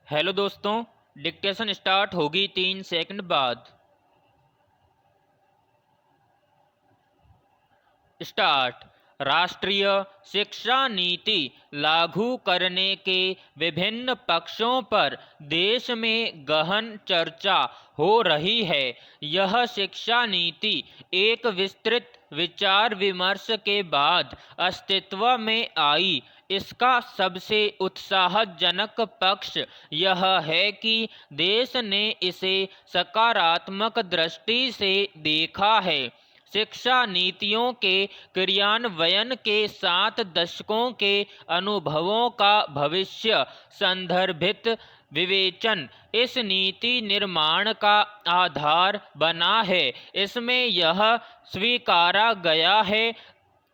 Hello दोस्तों। Dictation start होगी 3 second बाद। स्टार्ट। राष्ट्रीय शिक्षा नीति लागू करने के विभिन्न पक्षों पर देश में गहन चर्चा हो रही है। यह शिक्षा नीति एक विस्तृत विचार विमर्श के बाद अस्तित्व में आई। इसका सबसे उत्साहजनक पक्ष यह है कि देश ने इसे सकारात्मक दृष्टि से देखा है। शिक्षा नीतियों के क्रियान्वयन के 7 दशकों के अनुभवों का भविष्य संदर्भित विवेचन इस नीति निर्माण का आधार बना है। इसमें यह स्वीकारा गया है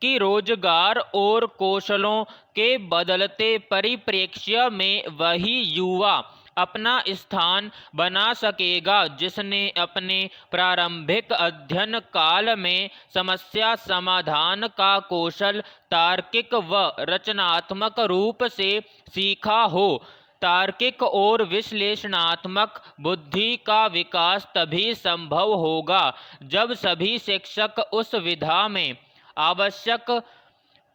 कि रोजगार और कौशलों के बदलते परिप्रेक्ष्य में वही युवा अपना स्थान बना सकेगा जिसने अपने प्रारंभिक अध्ययन काल में समस्या समाधान का कौशल तार्किक व रचनात्मक रूप से सीखा हो। तार्किक और विश्लेषणात्मक बुद्धि का विकास तभी संभव होगा जब सभी शिक्षक उस विधा में आवश्यक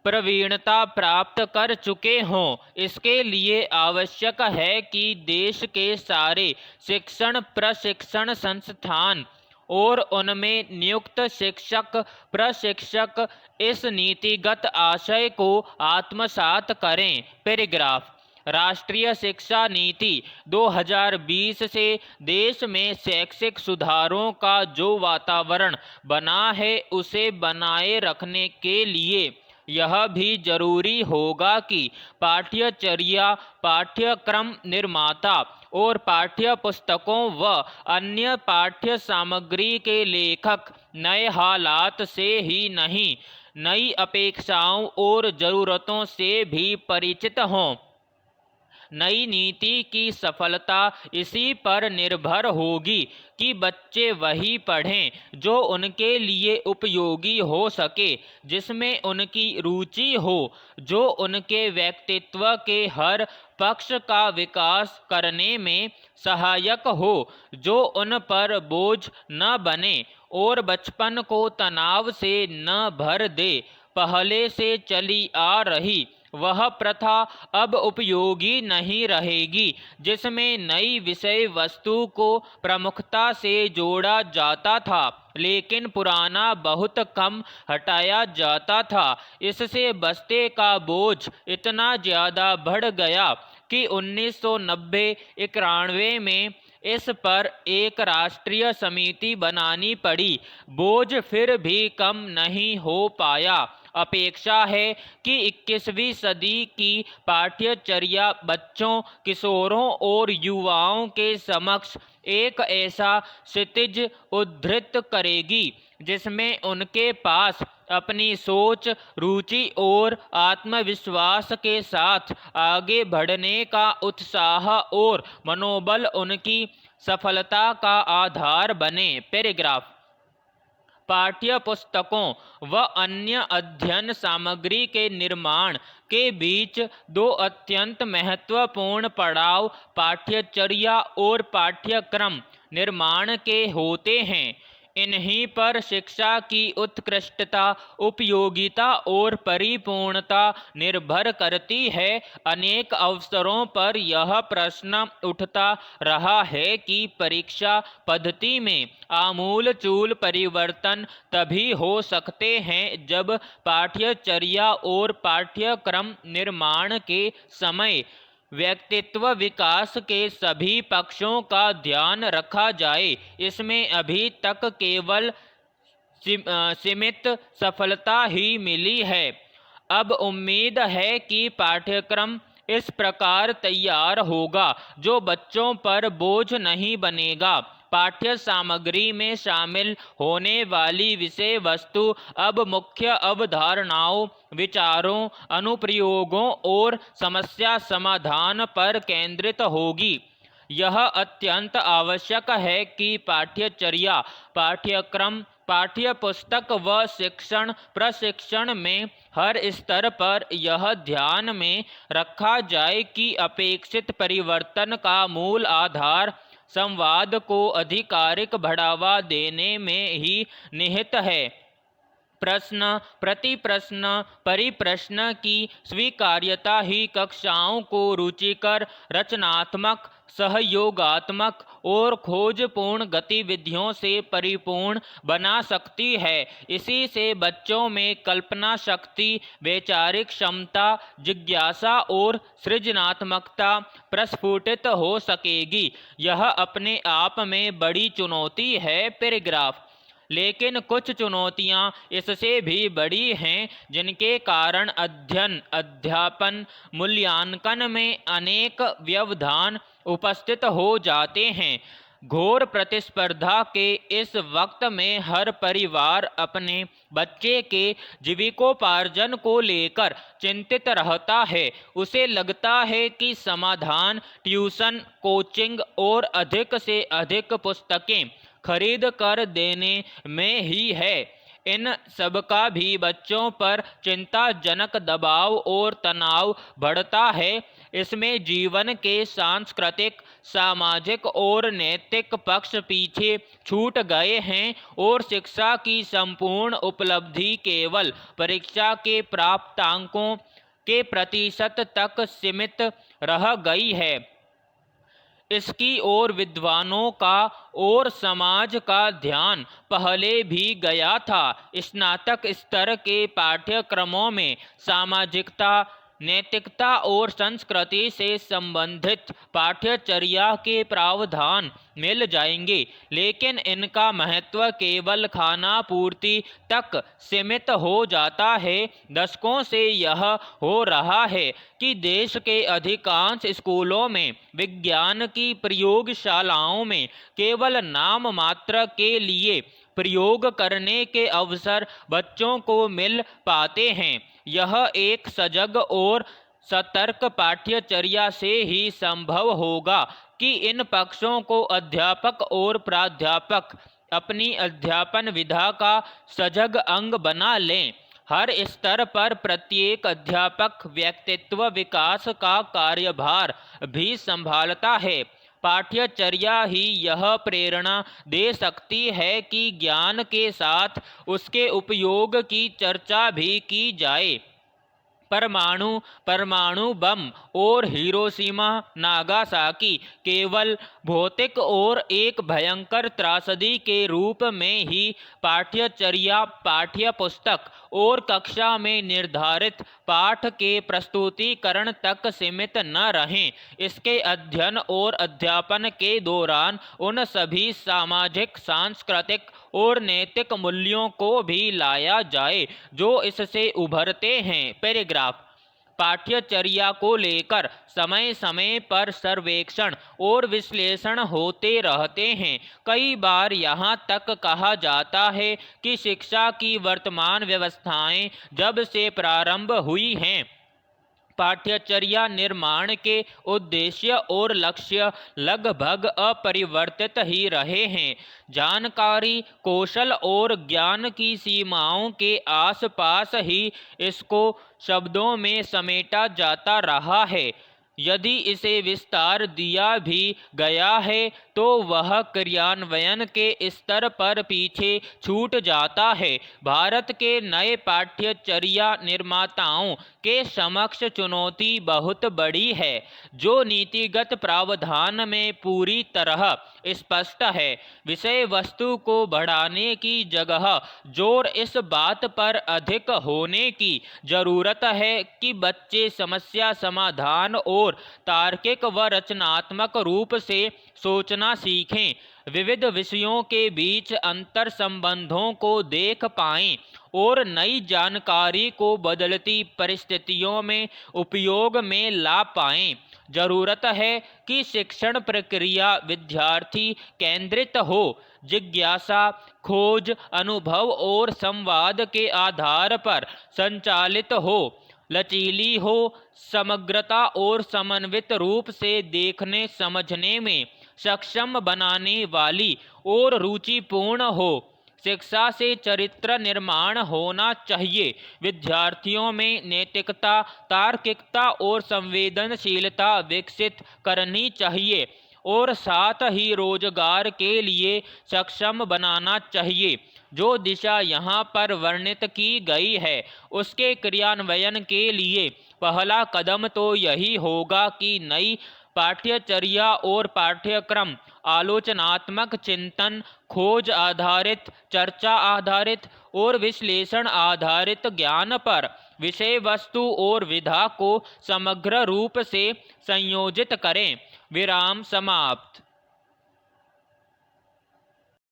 प्रवीणता प्राप्त कर चुके हों। इसके लिए आवश्यक है कि देश के सारे शिक्षण प्रशिक्षण संस्थान और उनमें नियुक्त शिक्षक प्रशिक्षक इस नीतिगत आशय को आत्मसात करें। पैराग्राफ। राष्ट्रीय शिक्षा नीति 2020 से देश में शैक्षिक सुधारों का जो वातावरण बना है उसे बनाए रखने के लिए यह भी जरूरी होगा कि पाठ्यचर्या पाठ्यक्रम निर्माता और पाठ्य पुस्तकों व अन्य पाठ्य सामग्री के लेखक नए हालात से ही नहीं नई अपेक्षाओं और ज़रूरतों से भी परिचित हों। नई नीति की सफलता इसी पर निर्भर होगी कि बच्चे वही पढ़ें जो उनके लिए उपयोगी हो सके, जिसमें उनकी रुचि हो, जो उनके व्यक्तित्व के हर पक्ष का विकास करने में सहायक हो, जो उन पर बोझ न बने और बचपन को तनाव से न भर दे। पहले से चली आ रही वह प्रथा अब उपयोगी नहीं रहेगी जिसमें नई विषय वस्तु को प्रमुखता से जोड़ा जाता था लेकिन पुराना बहुत कम हटाया जाता था। इससे बस्ते का बोझ इतना ज़्यादा बढ़ गया कि 1990-91 में इस पर एक राष्ट्रीय समिति बनानी पड़ी। बोझ फिर भी कम नहीं हो पाया। अपेक्षा है कि 21वीं सदी की पाठ्यचर्या बच्चों किशोरों और युवाओं के समक्ष एक ऐसा क्षितिज उद्धृत करेगी जिसमें उनके पास अपनी सोच रुचि और आत्मविश्वास के साथ आगे बढ़ने का उत्साह और मनोबल उनकी सफलता का आधार बने। पैराग्राफ। पाठ्य पुस्तकों व अन्य अध्ययन सामग्री के निर्माण के बीच दो अत्यंत महत्वपूर्ण पड़ाव पाठ्यचर्या और पाठ्यक्रम निर्माण के होते हैं। इन्हीं पर शिक्षा की उत्कृष्टता उपयोगिता और परिपूर्णता निर्भर करती है। अनेक अवसरों पर यह प्रश्न उठता रहा है कि परीक्षा पद्धति में आमूलचूल परिवर्तन तभी हो सकते हैं जब पाठ्यचर्या और पाठ्यक्रम निर्माण के समय व्यक्तित्व विकास के सभी पक्षों का ध्यान रखा जाए। इसमें अभी तक केवल सीमित सफलता ही मिली है। अब उम्मीद है कि पाठ्यक्रम इस प्रकार तैयार होगा जो बच्चों पर बोझ नहीं बनेगा। पाठ्य सामग्री में शामिल होने वाली विषय वस्तु अब मुख्य अवधारणाओं विचारों अनुप्रयोगों और समस्या समाधान पर केंद्रित होगी। यह अत्यंत आवश्यक है कि पाठ्यचर्या पाठ्यक्रम पाठ्यपुस्तक व शिक्षण प्रशिक्षण में हर स्तर पर यह ध्यान में रखा जाए कि अपेक्षित परिवर्तन का मूल आधार संवाद को आधिकारिक बढ़ावा देने में ही निहित है। प्रश्न प्रतिप्रश्न परिप्रश्न की स्वीकार्यता ही कक्षाओं को रुचिकर, रचनात्मक, सहयोगात्मक और खोजपूर्ण गतिविधियों से परिपूर्ण बना सकती है। इसी से बच्चों में कल्पना शक्ति, वैचारिक क्षमता, जिज्ञासा और सृजनात्मकता प्रस्फुटित हो सकेगी। यह अपने आप में बड़ी चुनौती है। पैराग्राफ। लेकिन कुछ चुनौतियां इससे भी बड़ी हैं, जिनके कारण अध्ययन, अध्यापन, मूल्यांकन में अनेक व्यवधान उपस्थित हो जाते हैं। घोर प्रतिस्पर्धा के इस वक्त में हर परिवार अपने बच्चे के जीविकोपार्जन को लेकर चिंतित रहता है। उसे लगता है कि समाधान ट्यूशन, कोचिंग और अधिक से अधिक पुस्तकें खरीद कर देने में ही है। इन सबका भी बच्चों पर चिंताजनक दबाव और तनाव बढ़ता है। इसमें जीवन के सांस्कृतिक, सामाजिक और नैतिक पक्ष पीछे छूट गए हैं और शिक्षा की संपूर्ण उपलब्धि केवल परीक्षा के प्राप्तांकों के प्रतिशत तक सीमित रह गई है। इसकी ओर विद्वानों का और समाज का ध्यान पहले भी गया था। स्नातक स्तर के पाठ्यक्रमों में सामाजिकता, नैतिकता और संस्कृति से संबंधित पाठ्यचर्या के प्रावधान मिल जाएंगे, लेकिन इनका महत्व केवल खाना पूर्ति तक सीमित हो जाता है। दशकों से यह हो रहा है कि देश के अधिकांश स्कूलों में विज्ञान की प्रयोगशालाओं में केवल नाम मात्र के लिए प्रयोग करने के अवसर बच्चों को मिल पाते हैं। यह एक सजग और सतर्क पाठ्यचर्या से ही संभव होगा कि इन पक्षों को अध्यापक और प्राध्यापक अपनी अध्यापन विधा का सजग अंग बना लें। हर स्तर पर प्रत्येक अध्यापक व्यक्तित्व विकास का कार्यभार भी संभालता है। पाठ्यचर्या ही यह प्रेरणा दे सकती है कि ज्ञान के साथ उसके उपयोग की चर्चा भी की जाए। परमाणु बम और हिरोशिमा नागासाकी केवल भौतिक और एक भयंकर त्रासदी के रूप में ही पाठ्यचर्या, पाठ्य पुस्तक और कक्षा में निर्धारित पाठ के प्रस्तुतिकरण तक सीमित न रहें। इसके अध्ययन और अध्यापन के दौरान उन सभी सामाजिक, सांस्कृतिक और नैतिक मूल्यों को भी लाया जाए जो इससे उभरते हैं। पैराग्राफ। पाठ्यचर्या को लेकर समय समय पर सर्वेक्षण और विश्लेषण होते रहते हैं। कई बार यहाँ तक कहा जाता है कि शिक्षा की वर्तमान व्यवस्थाएं जब से प्रारंभ हुई हैं, पाठ्यचर्या निर्माण के उद्देश्य और लक्ष्य लगभग अपरिवर्तित ही रहे हैं। जानकारी, कौशल और ज्ञान की सीमाओं के आसपास ही इसको शब्दों में समेटा जाता रहा है। यदि इसे विस्तार दिया भी गया है तो वह क्रियान्वयन के स्तर पर पीछे छूट जाता है। भारत के नए पाठ्यचर्या निर्माताओं के समक्ष चुनौती बहुत बड़ी है, जो नीतिगत प्रावधान में पूरी तरह स्पष्ट है। विषय वस्तु को बढ़ाने की जगह जोर इस बात पर अधिक होने की जरूरत है कि बच्चे समस्या समाधान और तार्किक व रचनात्मक रूप से सोचना सीखें, विविध विषयों के बीच अंतर संबंधों को देख पाएं और नई जानकारी को बदलती परिस्थितियों में उपयोग में ला पाएं। जरूरत है कि शिक्षण प्रक्रिया विद्यार्थी केंद्रित हो, जिज्ञासा, खोज, अनुभव और संवाद के आधार पर संचालित हो, लचीली हो, समग्रता और समन्वित रूप से देखने समझने में सक्षम बनाने वाली और रुचिपूर्ण हो। शिक्षा से चरित्र निर्माण होना चाहिए। विद्यार्थियों में नैतिकता, तार्किकता और संवेदनशीलता विकसित करनी चाहिए और साथ ही रोजगार के लिए सक्षम बनाना चाहिए। जो दिशा यहाँ पर वर्णित की गई है उसके क्रियान्वयन के लिए पहला कदम तो यही होगा कि नई पाठ्यचर्या और पाठ्यक्रम आलोचनात्मक चिंतन, खोज आधारित, चर्चा आधारित और विश्लेषण आधारित ज्ञान पर विषय वस्तु और विधा को समग्र रूप से संयोजित करें। विराम समाप्त।